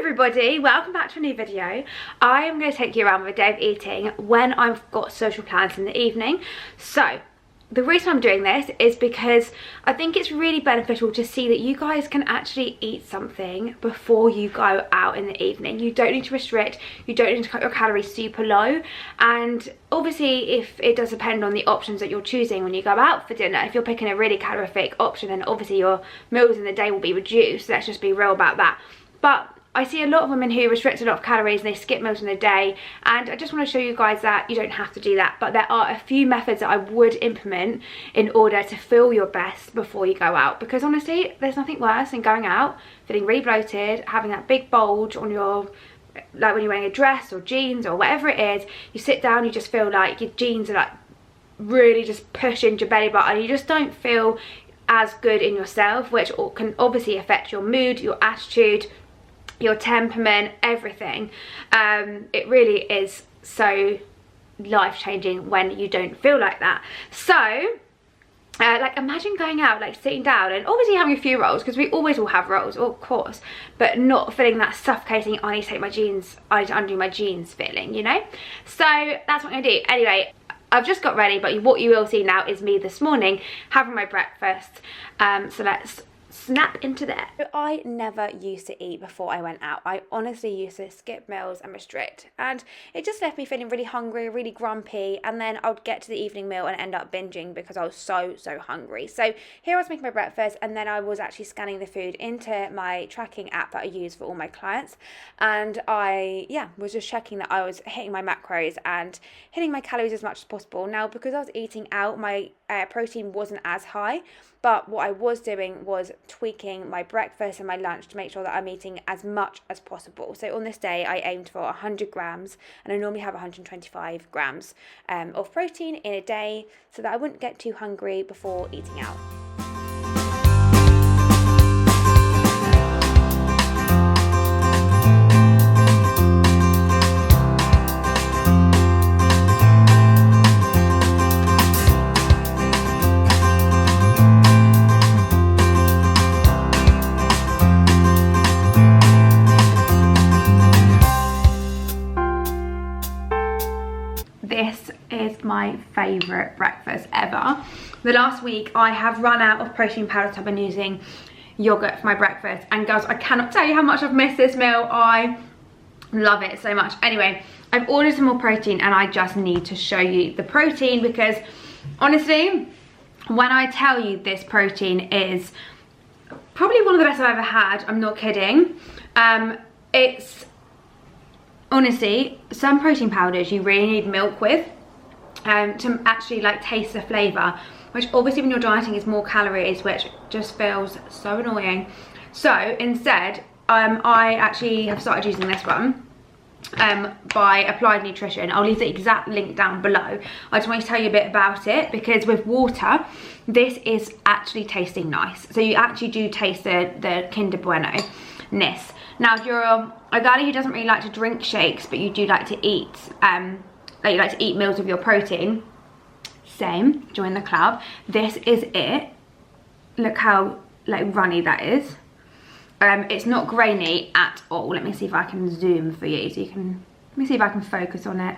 everybody, welcome back to a new video. I am going to take you around with a day of eating when I've got social plans in the evening. So the reason I'm doing this is because I think it's really beneficial to see that you guys can actually eat something before you go out in the evening. You don't need to restrict, you don't need to cut your calories super low, and obviously if it does depend on the options that you're choosing when you go out for dinner. If you're picking a really calorific option, then obviously your meals in the day will be reduced. Let's just be real about that. But I see a lot of women who restrict a lot of calories and they skip meals in the day, and I just want to show you guys that you don't have to do that, but there are a few methods that I would implement in order to feel your best before you go out, because honestly there's nothing worse than going out feeling really bloated, having that big bulge on your, like when you're wearing a dress or jeans or whatever it is, you sit down, you just feel like your jeans are like really just pushing your belly button, you just don't feel as good in yourself, which can obviously affect your mood, your attitude, your temperament, everything. It really is so life-changing when you don't feel like that. So like imagine going out, like sitting down and obviously having a few rolls, because we always will have rolls, of course, but not feeling that suffocating, I need to take my jeans, I need to undo my jeans feeling, you know. So that's what I'm gonna do. Anyway, I've just got ready, but what you will see now is me this morning having my breakfast. So let's snap into there. I never used to eat before I went out. I honestly used to skip meals and restrict, and it just left me feeling really hungry, really grumpy, and then I would get to the evening meal and end up binging because I was so hungry. So here I was making my breakfast, and then I was actually scanning the food into my tracking app that I use for all my clients, and I was just checking that I was hitting my macros and hitting my calories as much as possible. Now, because I was eating out, my protein wasn't as high, but what I was doing was tweaking my breakfast and my lunch to make sure that I'm eating as much as possible. So on this day I aimed for 100 grams, and I normally have 125 grams of protein in a day, so that I wouldn't get too hungry before eating out. This is my favourite breakfast ever. The last week I have run out of protein powder, so I've been using yogurt for my breakfast, and girls, I cannot tell you how much I've missed this meal. I love it so much. Anyway, I've ordered some more protein, and I just need to show you the protein, because honestly, when I tell you this protein is probably one of the best I've ever had, I'm not kidding. It's honestly, some protein powders you really need milk with to actually like taste the flavour, which obviously when you're dieting is more calories, which just feels so annoying. So instead, I actually have started using this one by Applied Nutrition. I'll leave the exact link down below. I just want to tell you a bit about it, because with water, this is actually tasting nice. So you actually do taste the Kinder Bueno-ness. Now, if you're a guy who doesn't really like to drink shakes, but you do like to eat, like you like to eat meals with your protein, same, join the club. This is it. Look how like runny that is. It's not grainy at all. Let me see if I can zoom for you, so you can. Let me see if I can focus on it.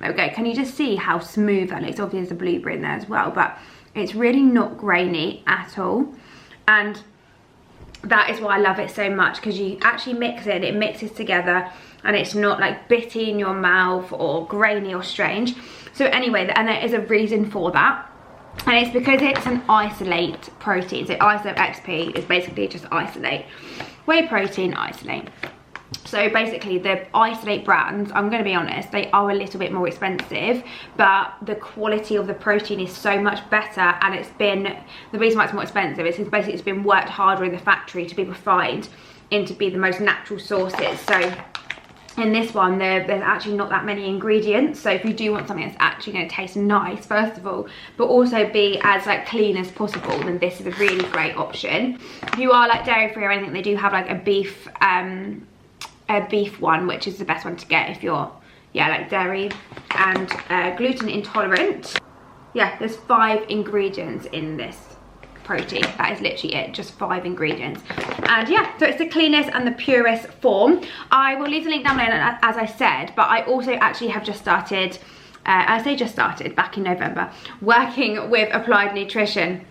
Okay, can you just see how smooth that looks? Obviously, there's a blueberry in there as well, but it's really not grainy at all, and that is why I love it so much, because you actually mix it mixes together, and it's not like bitty in your mouth or grainy or strange. So anyway, and there is a reason for that, and it's because it's an isolate protein. So isolate XP is basically just isolate, whey protein isolate. So basically the isolate brands, I'm going to be honest, they are a little bit more expensive, but the quality of the protein is so much better, and it's been, the reason why it's more expensive is because basically it's been worked harder in the factory to be refined into be the most natural sources. So in this one, there's actually not that many ingredients, so if you do want something that's actually going to taste nice, first of all, but also be as like clean as possible, then this is a really great option. If you are like dairy free or anything, they do have like a beef one, which is the best one to get if you're like dairy and gluten intolerant. Yeah, there's 5 ingredients in this protein. That is literally it, just 5 ingredients. And yeah, so it's the cleanest and the purest form. I will leave the link down below, as I said, but I also actually have just started, I say just started, back in November, working with Applied Nutrition.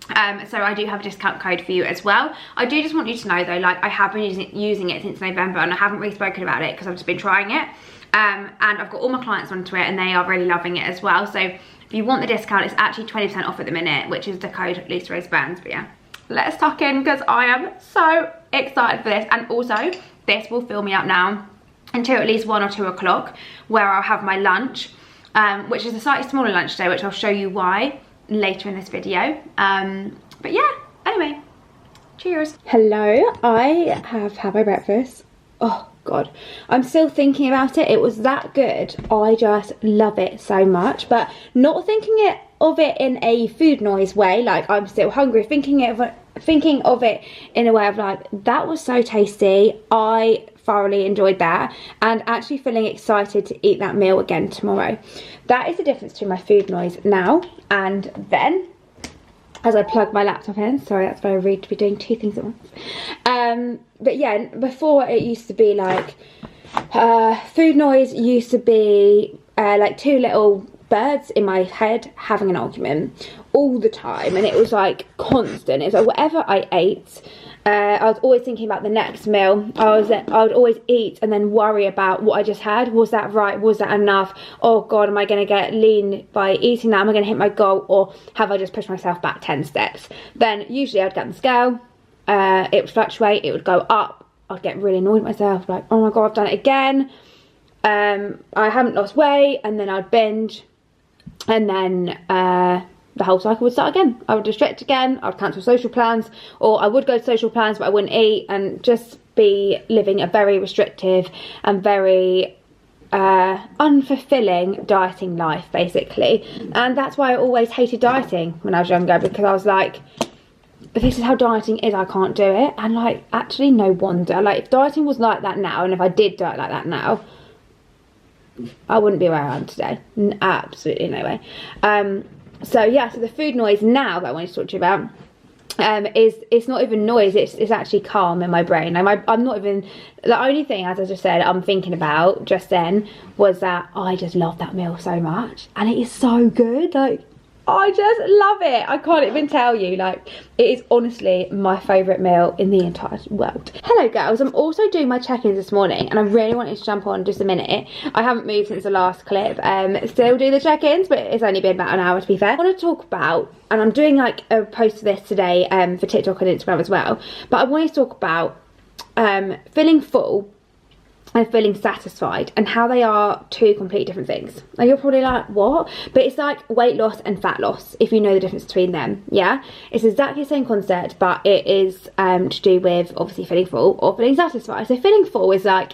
So I do have a discount code for you as well. I do just want you to know though, like I have been using it since November, and I haven't really spoken about it because I've just been trying it. And I've got all my clients onto it and they are really loving it as well. So if you want the discount, it's actually 20% off at the minute, which is the code Lisa Rose Burns. But yeah, let's tuck in because I am so excited for this. And also this will fill me up now until at least 1 or 2 o'clock, where I'll have my lunch, which is a slightly smaller lunch today, which I'll show you why later in this video. But yeah, anyway, cheers. Hello, I have had my breakfast. Oh god, I'm still thinking about it. It was that good. I just love it so much, but not thinking of it in a food noise way, like I'm still hungry, thinking of it in a way of like, that was so tasty. I thoroughly enjoyed that, and actually feeling excited to eat that meal again tomorrow. That is the difference between my food noise now and then. As I plug my laptop in, sorry, that's very rude to be doing 2 things at once. But yeah, before it used to be like, food noise used to be like 2 little birds in my head having an argument all the time, and it was like constant. It's like whatever I ate, I was always thinking about the next meal. I would always eat and then worry about what I just had. Was that right? Was that enough? Oh god, am I going to get lean by eating that? Am I going to hit my goal, or have I just pushed myself back 10 steps? Then usually I'd get on the scale, it would fluctuate, it would go up. I'd get really annoyed with myself, like, oh my god, I've done it again. I haven't lost weight, and then I'd binge, and then the whole cycle would start again. I would restrict again, I would cancel social plans, or I would go to social plans but I wouldn't eat, and just be living a very restrictive and very unfulfilling dieting life basically. And that's why I always hated dieting when I was younger, because I was like, if this is how dieting is, I can't do it. And like, actually no wonder, like if dieting was like that now, and if I did diet like that now, I wouldn't be where I am today. Absolutely no way. So yeah, so the food noise now that I wanted to talk to you about it's not even noise, it's actually calm in my brain. I'm not even, the only thing, as I just said, I'm thinking about just then was that I just love that meal so much, and it is so good. Like, I just love it. I can't even tell you, like, it is honestly my favourite meal in the entire world. Hello girls, I'm also doing my check-ins this morning, and I really wanted to jump on just a minute. I haven't moved since the last clip, still do the check-ins, but it's only been about an hour to be fair. I want to talk about, and I'm doing like a post for this today for TikTok and Instagram as well, but I wanted to talk about feeling full and feeling satisfied, and how they are 2 completely different things. Now you're probably like, what? But it's like weight loss and fat loss, if you know the difference between them. Yeah, it's exactly the same concept, but it is to do with obviously feeling full or feeling satisfied. So feeling full is like,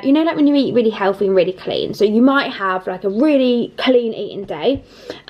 you know, like when you eat really healthy and really clean. So you might have like a really clean eating day,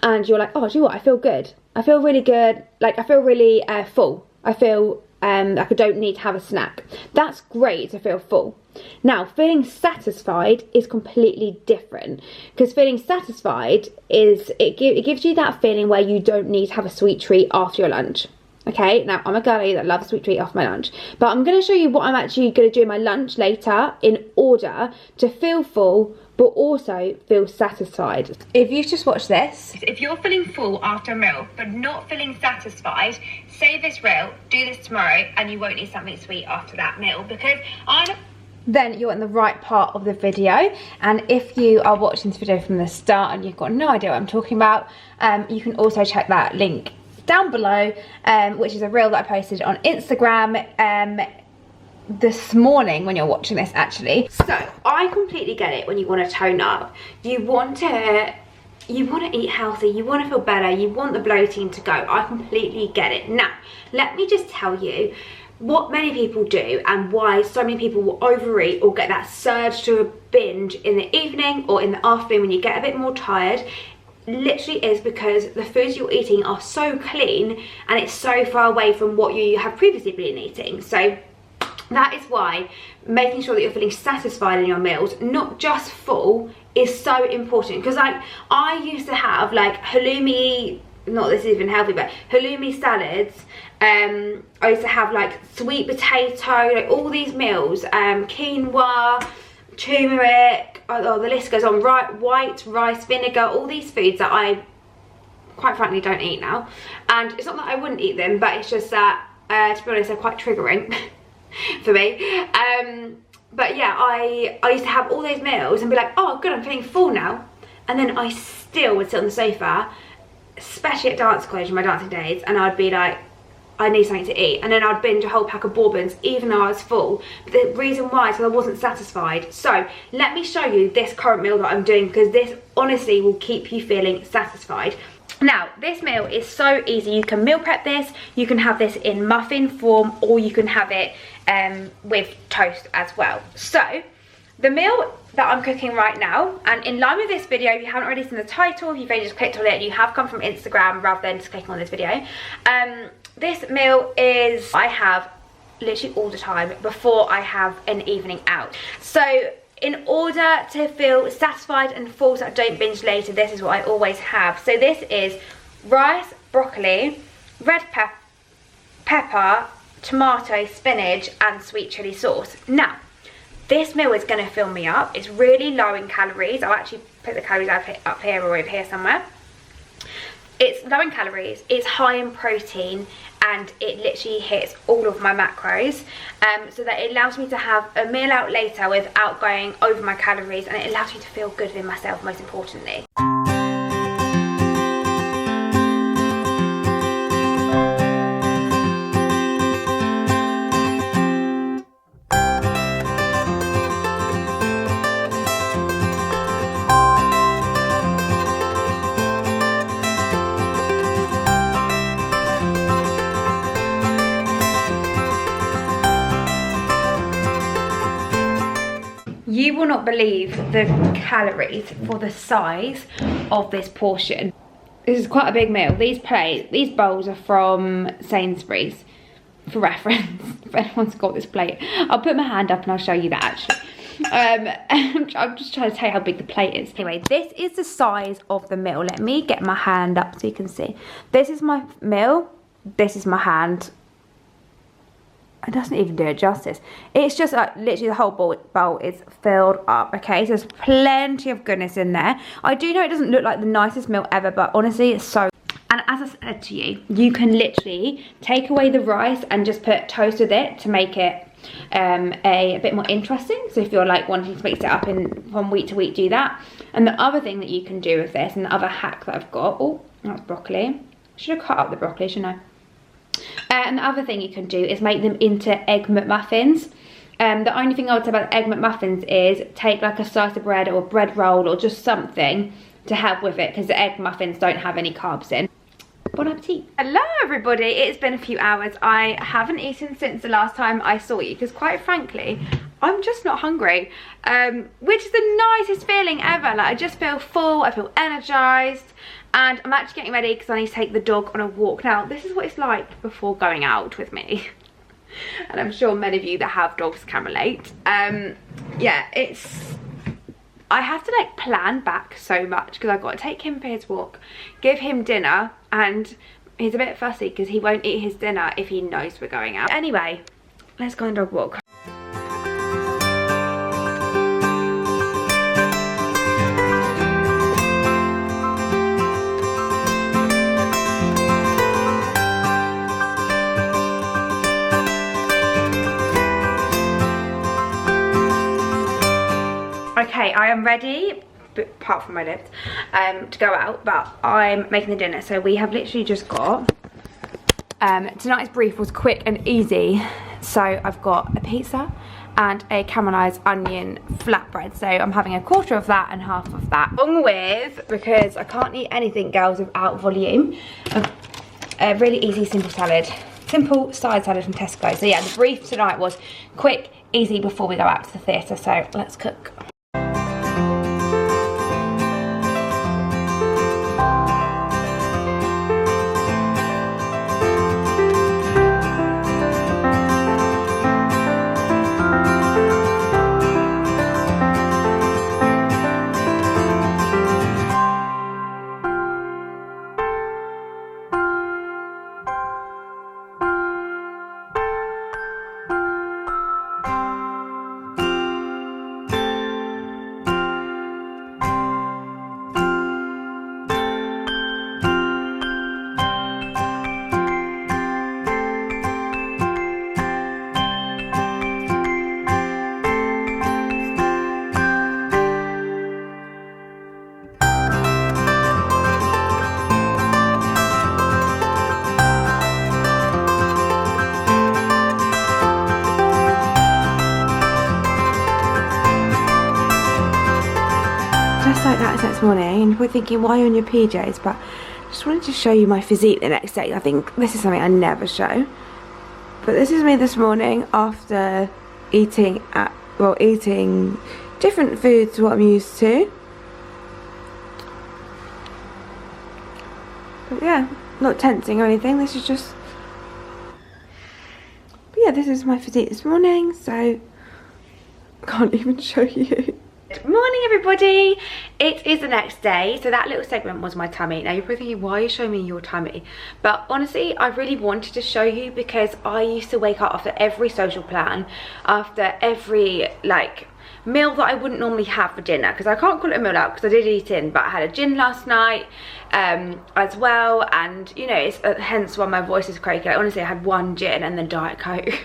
and you're like, oh, do you know what, I feel good, I feel really good, like I feel really full, I feel like I don't need to have a snack. That's great to feel full. Now, feeling satisfied is completely different, because feeling satisfied is, it gives you that feeling where you don't need to have a sweet treat after your lunch. Okay, now I'm a girlie that loves a sweet treat after my lunch, but I'm going to show you what I'm actually going to do in my lunch later in order to feel full but also feel satisfied. If you've just watched this, if you're feeling full after a meal but not feeling satisfied, save this reel, do this tomorrow, and you won't need something sweet after that meal, because then you're in the right part of the video. And if you are watching this video from the start and you've got no idea what I'm talking about, you can also check that link down below, which is a reel that I posted on Instagram this morning when you're watching this actually. So I completely get it. When you want to tone up, you want to eat healthy, you want to feel better, you want the bloating to go. I completely get it. Now let me just tell you what many people do and why so many people will overeat or get that surge to a binge in the evening or in the afternoon when you get a bit more tired. Literally is because the foods you're eating are so clean and it's so far away from what you have previously been eating. So that is why making sure that you're feeling satisfied in your meals, not just full, is so important. Because like, I used to have like halloumi not this is even healthy, but halloumi salads. I used to have like sweet potato, like all these meals, quinoa, turmeric, oh the list goes on, white rice vinegar, all these foods that I quite frankly don't eat now. And it's not that I wouldn't eat them, but it's just that to be honest, they're quite triggering for me. But yeah, I used to have all those meals and be like, oh good, I'm feeling full now, and then I still would sit on the sofa, especially at dance college in my dancing days, and I'd be like, I need something to eat, and then I'd binge a whole pack of bourbons even though I was full. But the reason why is because I wasn't satisfied. So let me show you this current meal that I'm doing, because this honestly will keep you feeling satisfied. Now, this meal is so easy. You can meal prep this, you can have this in muffin form, or you can have it with toast as well. So the meal that I'm cooking right now, and in line with this video, if you haven't already seen the title, if you've only just clicked on it and you have come from Instagram rather than just clicking on this video, this meal is, I have literally all the time before I have an evening out. So in order to feel satisfied and full so I don't binge later, this is what I always have. So this is rice, broccoli, red pepper, tomato, spinach and sweet chilli sauce. Now, this meal is going to fill me up. It's really low in calories. I'll actually put the calories up here or over here somewhere. It's low in calories, it's high in protein, and it literally hits all of my macros, so that it allows me to have a meal out later without going over my calories, and it allows me to feel good with myself, most importantly. You will not believe the calories for the size of this portion. This is quite a big meal. These bowls are from Sainsbury's, for reference, if anyone's got this plate. I'll put my hand up and I'll show you that actually. I'm just trying to tell you how big the plate is. Anyway, this is the size of the meal. Let me get my hand up so you can see. This is my meal, this is my hand. It doesn't even do it justice. It's just like literally the whole bowl is filled up, okay? So there's plenty of goodness in there. I do know it doesn't look like the nicest meal ever, but honestly it's so. And as I said to you, you can literally take away the rice and just put toast with it to make it a bit more interesting. So if you're like wanting to mix it up from week to week, do that. And the other thing that you can do with this, and the other hack that I've got, oh, that's broccoli. I should have cut up the broccoli, shouldn't I? And the other thing you can do is make them into egg McMuffins. The only thing I would say about egg McMuffins is take like a slice of bread or a bread roll or just something to have with it, because the egg muffins don't have any carbs in. Bon appetit. Hello everybody, it's been a few hours. I haven't eaten since the last time I saw you, because quite frankly, I'm just not hungry, which is the nicest feeling ever. Like, I just feel full, I feel energized. And I'm actually getting ready because I need to take the dog on a walk. Now, this is what it's like before going out with me. And I'm sure many of you that have dogs can relate. Yeah, I have to like plan back so much because I've got to take him for his walk, give him dinner, and he's a bit fussy because he won't eat his dinner if he knows we're going out. Anyway, let's go on a dog walk. Okay, I am ready, apart from my lips, to go out, but I'm making the dinner. So we have literally just got, tonight's brief was quick and easy. So I've got a pizza and a caramelized onion flatbread. So I'm having a quarter of that and half of that. Along with, because I can't eat anything, girls, without volume, a really easy simple salad. Simple side salad from Tesco. So yeah, the brief tonight was quick, easy before we go out to the theatre. So let's cook. that's next morning, and you're probably thinking, why are you in your PJs? But I just wanted to show you my physique the next day. I think this is something I never show. But this is me this morning after eating different foods to what I'm used to. But yeah, not tensing or anything, this is just... But yeah, this is my physique this morning, so I can't even show you. Good morning everybody, it is the next day. So that little segment was my tummy. Now you're probably thinking, why are you showing me your tummy? But honestly, I really wanted to show you because I used to wake up after every social plan, after every like meal that I wouldn't normally have for dinner, because I can't call it a meal out because I did eat in, but I had a gin last night as well, and you know, it's hence why my voice is croaky. Like, honestly, I had one gin and then Diet Coke.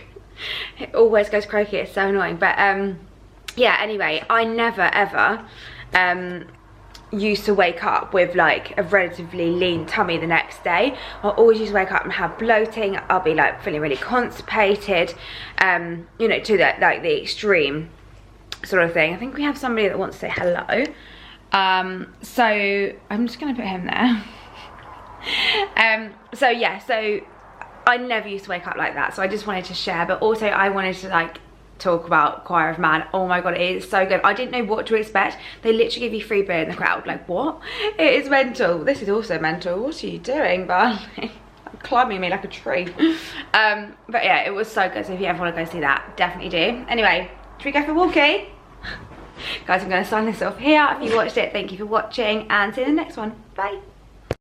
It always goes croaky, it's so annoying. But yeah, anyway, I never ever used to wake up with like a relatively lean tummy the next day. I always used to wake up and have bloating. I'll be like feeling really constipated, you know, to that like the extreme sort of thing. I think we have somebody that wants to say hello. So I'm just gonna put him there. So yeah, so I never used to wake up like that, so I just wanted to share. But also I wanted to like talk about Choir of Man. Oh my god, it is so good. I didn't know what to expect. They literally give you free beer in the crowd. Like, what? It is mental. This is also mental. What are you doing, Barney? Climbing me like a tree. But yeah, it was so good. So if you ever want to go see that, definitely do. Anyway, should we go for a walkie? Guys, I'm going to sign this off here. If you watched it, thank you for watching, and see you in the next one. Bye.